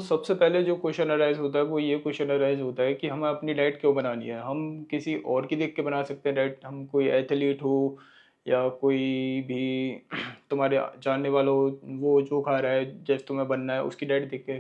सबसे पहले जो क्वेश्चन अराइज़ होता है वो ये क्वेश्चन अराइज़ होता है कि हमें अपनी डाइट क्यों बनानी है? हम किसी और की देख के बना सकते हैं डाइट, हम कोई एथलीट हो या कोई भी तुम्हारे जानने वाला हो, वो जो खा रहा है जैसे तुम्हें बनना है उसकी डाइट देख के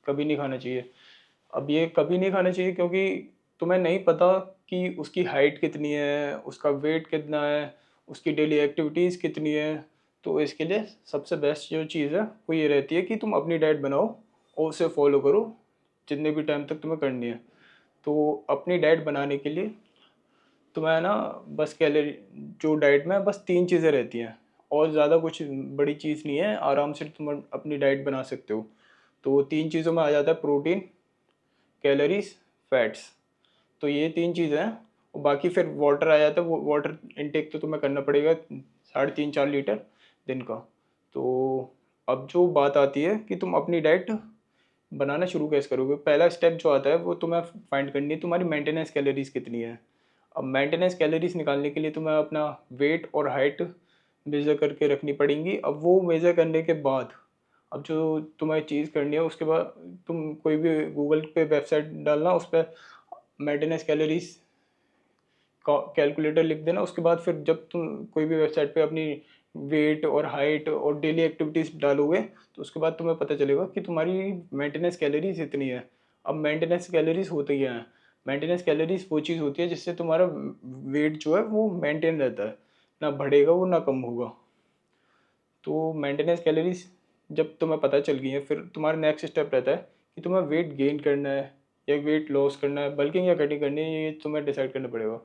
कभी नहीं खाना चाहिए। अब ये कभी नहीं खाना चाहिए क्योंकि तुम्हें नहीं पता कि उसकी हाइट कितनी है, उसका वेट कितना है, उसकी डेली एक्टिविटीज़ कितनी है। तो इसके लिए सबसे बेस्ट जो चीज़ है वो ये रहती है कि तुम अपनी डाइट बनाओ और उसे फॉलो करो जितने भी टाइम तक तुम्हें करनी है। तो अपनी डाइट बनाने के लिए तुम्हें ना बस कैलोरी जो डाइट में बस 3 चीज़ें रहती हैं और ज़्यादा कुछ बड़ी चीज़ नहीं है, आराम से तुम अपनी डाइट बना सकते हो। तो 3 चीज़ों में आ जाता है प्रोटीन, कैलोरीज़, फैट्स। तो ये 3 चीज़ें हैं और बाकी फिर वाटर आ जाता है, वो वाटर इनटेक तो तुम्हें करना पड़ेगा 3.5-4 लीटर दिन का। तो अब जो बात आती है कि तुम अपनी डाइट बनाना शुरू कैसे करोगे? पहला स्टेप जो आता है वो तुम्हें फाइंड करनी है तुम्हारी मेंटेनेंस कैलोरीज़ कितनी है। अब मेंटेनेंस कैलोरीज़ निकालने के लिए तुम्हें अपना वेट और हाइट मेज़र करके रखनी पड़ेंगी। अब वो मेज़र करने के बाद अब जो तुम्हें चीज़ करनी है उसके बाद तुम कोई भी गूगल पे वेबसाइट डालना, उस पे मेंटेनेंस कैलोरीज़ का कैलकुलेटर लिख देना। उसके बाद फिर जब तुम कोई भी वेबसाइट पे अपनी वेट और हाइट और डेली एक्टिविटीज़ डालोगे, तो उसके बाद तुम्हें पता चलेगा कि तुम्हारी मेंटेनेंस कैलोरीज़ इतनी है। अब मेंटेनेंस कैलोरीज़ होती क्या हैं? मेंटेनेंस कैलोरीज़ वो चीज़ होती है जिससे तुम्हारा वेट जो है वो मेंटेन रहता है, ना बढ़ेगा वो ना कम होगा। तो मेंटेनेंस कैलोरीज़ जब तुम्हें पता चल गई है, फिर तुम्हारा नेक्स्ट स्टेप रहता है कि तुम्हें वेट गेन करना है या वेट लॉस करना है, बल्किंग या कटिंग करनी है, ये तुम्हें डिसाइड करना पड़ेगा।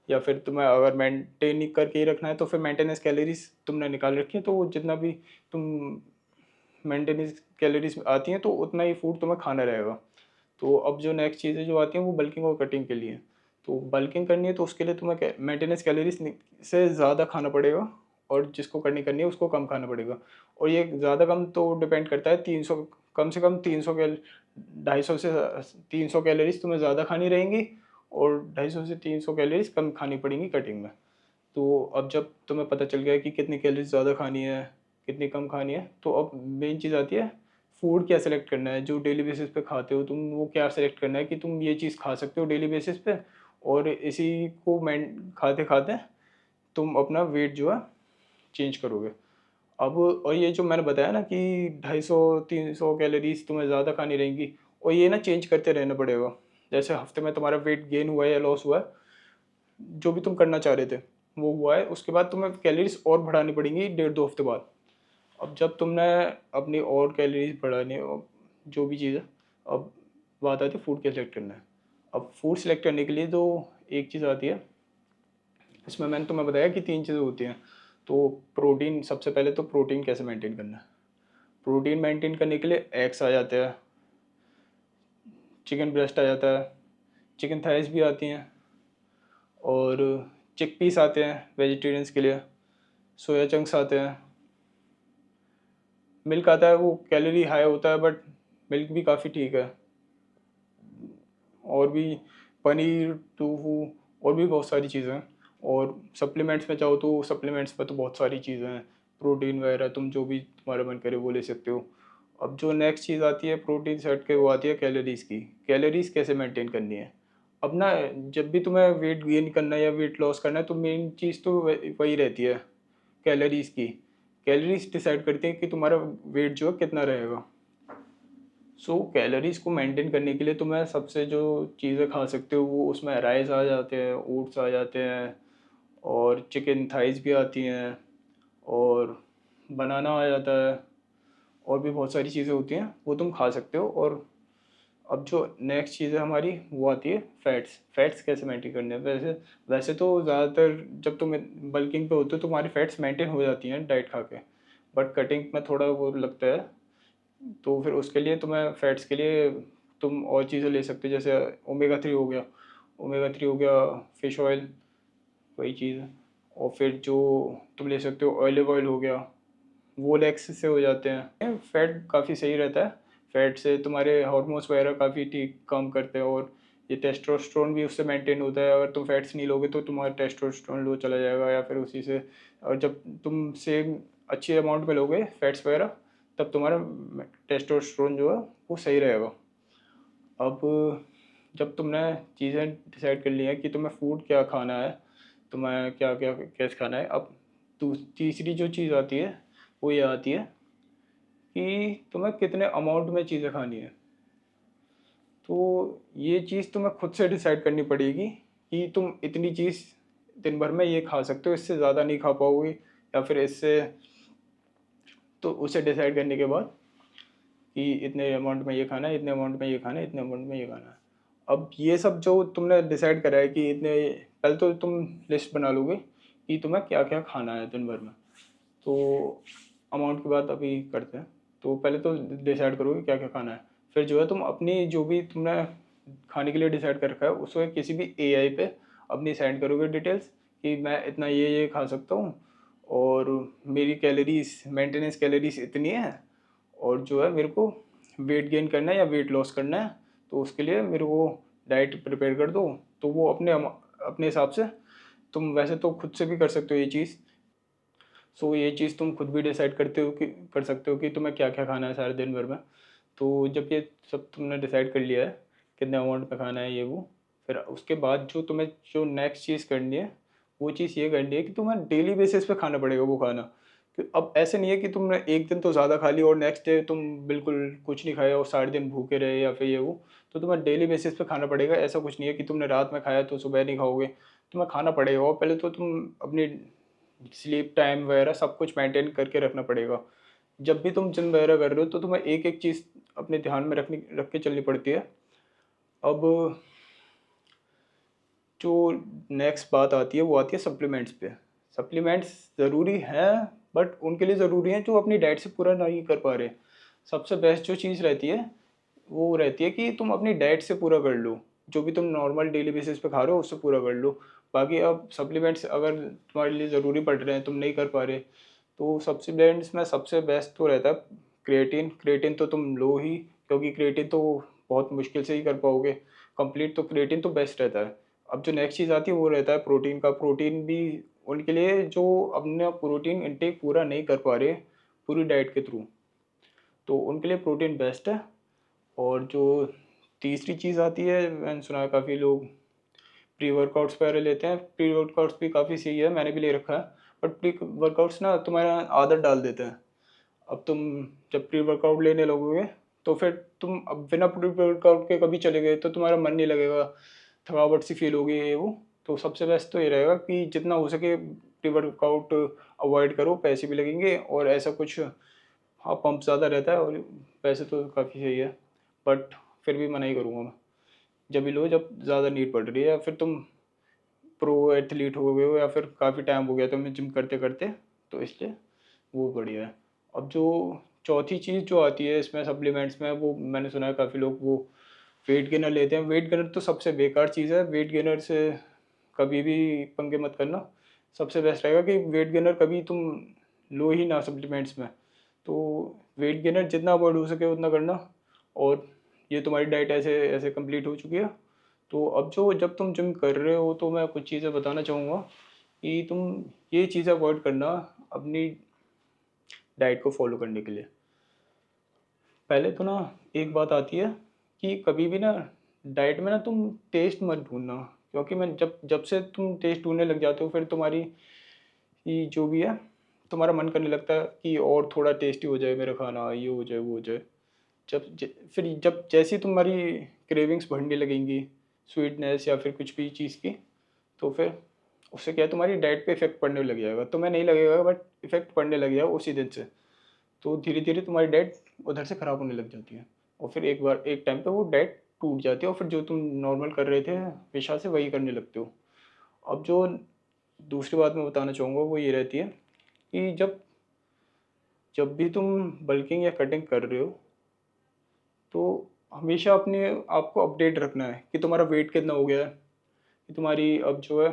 या फिर तुम्हें अगर मेंटेन करके ही रखना है तो फिर मेंटेनेंस कैलोरीज तुमने निकाल रखी है, तो वो जितना भी तुम मेंटेनेंस कैलोरीज आती हैं तो उतना ही फूड तुम्हें खाना रहेगा। तो अब जो नेक्स्ट चीज़ें जो आती हैं वो बल्किंग और कटिंग के लिए। तो बल्किंग करनी है तो उसके लिए तुम्हें मेंटेनेंस कैलोरीज से ज़्यादा खाना पड़ेगा और जिसको करनी है उसको कम खाना पड़ेगा। और ये ज़्यादा कम तो डिपेंड करता है 300, कम से कम 300 250 से 300 कैलोरीज तुम्हें ज़्यादा खानी रहेंगी और 250 से 300 कैलोरीज कम खानी पड़ेंगी कटिंग में। तो अब जब तुम्हें पता चल गया है कि कितनी कैलोरीज ज़्यादा खानी है, कितनी कम खानी है, तो अब मेन चीज़ आती है फूड क्या सेलेक्ट करना है। जो डेली बेसिस पे खाते हो तुम, वो क्या सेलेक्ट करना है कि तुम ये चीज़ खा सकते हो डेली बेसिस पे और इसी को खाते खाते तुम अपना वेट जो है चेंज करोगे। अब और ये जो मैंने बताया ना कि 250-300 कैलोरीज तुम्हें ज़्यादा खानी रहेंगी और ये ना चेंज करते रहना पड़ेगा। जैसे हफ्ते में तुम्हारा वेट गेन हुआ है या लॉस हुआ है, जो भी तुम करना चाह रहे थे वो हुआ है, उसके बाद तुम्हें कैलोरीज और बढ़ानी पड़ेंगी 1.5-2 हफ्ते बाद। अब जब तुमने अपनी और कैलोरीज बढ़ानी हो, जो भी चीज़ है, अब बात आती है फूड क्या सेलेक्ट करना है। अब फूड सेलेक्ट करने के लिए तो एक चीज़ आती है, इसमें मैंने तुम्हें बताया कि 3 चीज़ें होती हैं। तो प्रोटीन, सबसे पहले तो प्रोटीन कैसे मेंटेन करना है। प्रोटीन मेंटेन करने के लिए एग्स आ जाते हैं, चिकन ब्रेस्ट आ जाता है, चिकन थाइस भी आती हैं और चिकपीस आते हैं वेजिटेरियंस के लिए, सोया चंक्स आते हैं, मिल्क आता है, वो कैलोरी हाई होता है बट मिल्क भी काफ़ी ठीक है। और भी पनीर, टोफू और भी बहुत सारी चीज़ें हैं। और सप्लीमेंट्स में चाहो तो सप्लीमेंट्स में तो बहुत सारी चीज़ें हैं, प्रोटीन वगैरह तुम जो भी तुम्हारा मन करे वो ले सकते हो। अब जो नेक्स्ट चीज़ आती है प्रोटीन से हट के, वो आती है कैलोरीज़ की। कैलोरीज़ कैसे मेंटेन करनी है। अब ना जब भी तुम्हें वेट गेन करना है या वेट लॉस करना है तो मेन चीज़ तो वही रहती है, कैलोरीज़ की। कैलोरीज़ डिसाइड करती हैं कि तुम्हारा वेट जो है कितना रहेगा। कैलोरीज़ को मेंटेन करने के लिए तुम्हें सबसे जो चीज़ें खा सकते हो वो उसमें राइस आ जाते हैं, ओट्स आ जाते हैं और चिकन थाइस भी आती हैं और बनाना आ जाता है और भी बहुत सारी चीज़ें होती हैं वो तुम खा सकते हो। और अब जो नेक्स्ट चीज़ है हमारी वो आती है फैट्स। फैट्स कैसे मेंटेन करने हैं। वैसे वैसे तो ज़्यादातर जब तुम बल्किंग पे होते हो तो तुम्हारी फैट्स मेंटेन हो जाती हैं डाइट खा के, बट कटिंग में थोड़ा वो लगता है। तो फिर उसके लिए तुम्हें फैट्स के लिए तुम और चीज़ें ले सकते हो, जैसे ओमेगा 3 हो गया, ओमेगा 3 हो गया, फिश ऑयल, वही चीज़ है। और फिर जो तुम ले सकते हो ऑलिव ऑयल हो गया, वो लेग्स से हो जाते हैं। फैट काफ़ी सही रहता है, फैट से तुम्हारे हार्मोन्स वगैरह काफ़ी ठीक काम करते हैं और ये टेस्टोस्टेरोन भी उससे मेंटेन होता है। अगर तुम फैट्स नहीं लोगे तो तुम्हारा टेस्टोस्टेरोन लो चला जाएगा या फिर उसी से। और जब तुम सेम अच्छी अमाउंट में लोगे फैट्स वगैरह तब तुम्हारा टेस्टोस्टेरोन जो है वो सही रहेगा। अब जब तुमने चीज़ें डिसाइड कर ली हैं कि तुम्हें फूड क्या खाना है, तुम्हें क्या क्या कैसे खाना है, अब तीसरी जो चीज़ आती है वो ये आती है कि तुम्हें कितने अमाउंट में चीज़ें खानी है। तो ये चीज़ तुम्हें खुद से डिसाइड करनी पड़ेगी कि तुम इतनी चीज़ दिन भर में ये खा सकते हो, इससे ज़्यादा नहीं खा पाओगे, या फिर इससे, तो उसे डिसाइड करने के बाद कि इतने अमाउंट में ये खाना है, इतने अमाउंट में ये खाना है, इतने अमाउंट में ये खाना है। अब ये सब जो तुमने डिसाइड करा है कि इतने, पहले तो तुम लिस्ट बना लोगे कि तुम्हें क्या क्या खाना है दिन भर में। तो अमाउंट की बात अभी करते हैं। तो पहले तो डिसाइड करोगे क्या क्या खाना है, फिर जो है तुम अपनी जो भी तुमने खाने के लिए डिसाइड कर रखा है उसको किसी भी एआई पे अपनी सेंड करोगे डिटेल्स कि मैं इतना ये खा सकता हूँ, और मेरी कैलोरीज मेंटेनेंस कैलोरीज इतनी है, और जो है मेरे को वेट गेन करना है या वेट लॉस करना है, तो उसके लिए मेरे को डाइट प्रिपेयर कर दो। तो वो अपने हिसाब से, तुम वैसे तो खुद से भी कर सकते हो ये चीज़। सो ये चीज़ तुम खुद भी डिसाइड करते हो कि कर सकते हो कि तुम्हें क्या क्या खाना है सारे दिन भर में। तो जब ये सब तुमने डिसाइड कर लिया है कितने अमाउंट में खाना है ये वो, फिर उसके बाद जो तुम्हें जो नेक्स्ट चीज़ करनी है वो चीज़ ये करनी है कि तुम्हें डेली बेसिस पे खाना पड़ेगा वो खाना। अब ऐसे नहीं है कि तुमने एक दिन तो ज़्यादा खा लिया और नेक्स्ट डे तुम बिल्कुल कुछ नहीं खाया और सारे दिन भूखे रहे या फिर ये वो। तो तुम्हें डेली बेसिस पे खाना पड़ेगा, ऐसा कुछ नहीं है कि तुमने रात में खाया तो सुबह नहीं खाओगे। तुम्हें खाना पड़ेगा, और पहले तो तुम अपनी स्लीप टाइम वगैरह सब कुछ मेंटेन करके रखना पड़ेगा। जब भी तुम जिम वगैरह कर रहे हो तो तुम्हें एक एक चीज़ अपने ध्यान में रख के चलनी पड़ती है। अब जो नेक्स्ट बात आती है वो आती है सप्लीमेंट्स पे। सप्लीमेंट्स ज़रूरी हैं, बट उनके लिए ज़रूरी हैं जो अपनी डाइट से पूरा नहीं कर पा रहे। सबसे बेस्ट जो चीज़ रहती है वो रहती है कि तुम अपनी डाइट से पूरा कर लो, जो भी तुम नॉर्मल डेली बेसिस पे खा रहे हो उससे पूरा कर लो। बाकी अब सप्लीमेंट्स अगर तुम्हारे लिए ज़रूरी पड़ रहे हैं, तुम नहीं कर पा रहे, तो सप्लीमेंट्स में सबसे बेस्ट तो रहता है क्रिएटिन। क्रिएटिन तो तुम लो ही, क्योंकि क्रिएटिन तो बहुत मुश्किल से ही कर पाओगे कंप्लीट, तो क्रिएटिन तो बेस्ट रहता है। अब जो नेक्स्ट चीज़ आती है वो रहता है प्रोटीन का। प्रोटीन भी उनके लिए जो अपना प्रोटीन इंटेक पूरा नहीं कर पा रहे पूरी डाइट के थ्रू, तो उनके लिए प्रोटीन बेस्ट है। और जो तीसरी चीज़ आती है, मैंने सुना है काफ़ी लोग प्री वर्कआउट्स वगैरह लेते हैं। प्री वर्कआउट्स भी काफ़ी सही है, मैंने भी ले रखा है। बट प्री वर्कआउट्स ना तुम्हारा आदत डाल देते हैं। अब तुम जब प्री वर्कआउट लेने लगोगे तो फिर तुम अब बिना प्री वर्कआउट के कभी चले गए तो तुम्हारा मन नहीं लगेगा, थकावट सी फील होगी ये वो। तो सबसे बेस्ट तो ये रहेगा कि जितना हो सके प्री वर्कआउट अवॉइड करो, पैसे भी लगेंगे और ऐसा कुछ, हाँ पंप ज़्यादा रहता है और पैसे तो काफ़ी सही है, बट फिर भी मना ही करूँगा मैं। जब भी लो जब ज़्यादा नीड पड़ रही है, या फिर तुम प्रो एथलीट हो गए हो या फिर काफ़ी टाइम हो गया तुम्हें जिम करते करते, तो इसलिए वो बढ़िया है। अब जो चौथी चीज़ जो आती है इसमें सप्लीमेंट्स में, वो मैंने सुना है काफ़ी लोग वो वेट गेनर लेते हैं। वेट गेनर तो सबसे बेकार चीज़ है, वेट गेनर से कभी भी पंगे मत करना। सबसे बेस्ट रहेगा कि वेट गेनर कभी तुम लो ही ना सप्लीमेंट्स में। तो वेट गेनर जितना अवॉइड हो सके उतना करना। और ये तुम्हारी डाइट ऐसे ऐसे कंप्लीट हो चुकी है। तो अब जो जब तुम जिम कर रहे हो तो मैं कुछ चीज़ें बताना चाहूँगा कि तुम ये चीज़ें अवॉइड करना अपनी डाइट को फॉलो करने के लिए। पहले तो ना एक बात आती है कि कभी भी ना डाइट में ना तुम टेस्ट मत ढूंढना, क्योंकि मैं जब जब से तुम टेस्ट ढूंढने लग जाते हो फिर तुम्हारी ये जो भी है तुम्हारा मन करने लगता है कि और थोड़ा टेस्टी हो जाए मेरा खाना, ये हो जाए वो हो जाए। फिर जब जैसी तुम्हारी क्रेविंग्स बढ़ने लगेंगी स्वीटनेस या फिर कुछ भी चीज़ की, तो फिर उससे क्या है तुम्हारी डाइट पे इफेक्ट पड़ने लग जाएगा। तुम्हें नहीं लगेगा बट इफेक्ट पड़ने लग जाएगा उसी दिन से। तो धीरे धीरे तुम्हारी डाइट उधर से ख़राब होने लग जाती है, और फिर एक बार एक टाइम पे वो डाइट टूट जाती है और फिर जो तुम नॉर्मल कर रहे थे हमेशा से वही करने लगते हो। अब जो दूसरी बात मैं बताना चाहूँगा वो ये रहती है कि जब जब भी तुम बल्किंग या कटिंग कर रहे हो तो हमेशा अपने आप को अपडेट रखना है कि तुम्हारा वेट कितना हो गया है, कि तुम्हारी अब जो है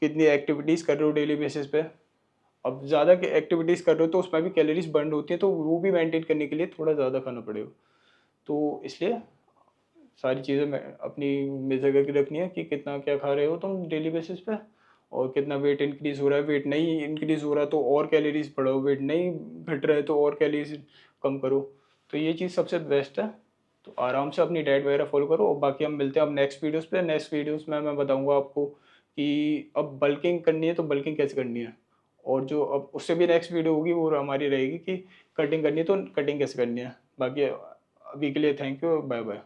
कितनी एक्टिविटीज़ कर रहे हो डेली बेसिस पे। अब ज़्यादा के एक्टिविटीज़ कर रहे हो तो उसमें भी कैलोरीज बर्न होती है, तो वो भी मेंटेन करने के लिए थोड़ा ज़्यादा खाना पड़ेगा। तो इसलिए सारी चीज़ें मैं अपनी मेज़र करके रखनी है कि कितना क्या खा रहे हो तुम डेली बेसिस पे, और कितना वेट इंक्रीज़ हो रहा है, वेट नहीं इंक्रीज़ हो रहा तो और कैलोरीज़ बढ़ाओ, वेट नहीं घट रहा है तो और कैलोरीज़ कम करो। तो ये चीज़ सबसे बेस्ट है। तो आराम से अपनी डाइट वगैरह फ़ॉलो करो और बाकी हम मिलते हैं अब नेक्स्ट वीडियोज़ पे। नेक्स्ट वीडियोज़ में मैं बताऊँगा आपको कि अब बल्किंग करनी है तो बल्किंग कैसे करनी है। और जो अब उससे भी नेक्स्ट वीडियो होगी वो हमारी रहेगी कि कटिंग करनी है तो कटिंग कैसे करनी है। बाकी अभी के लिए थैंक यू, बाय बाय।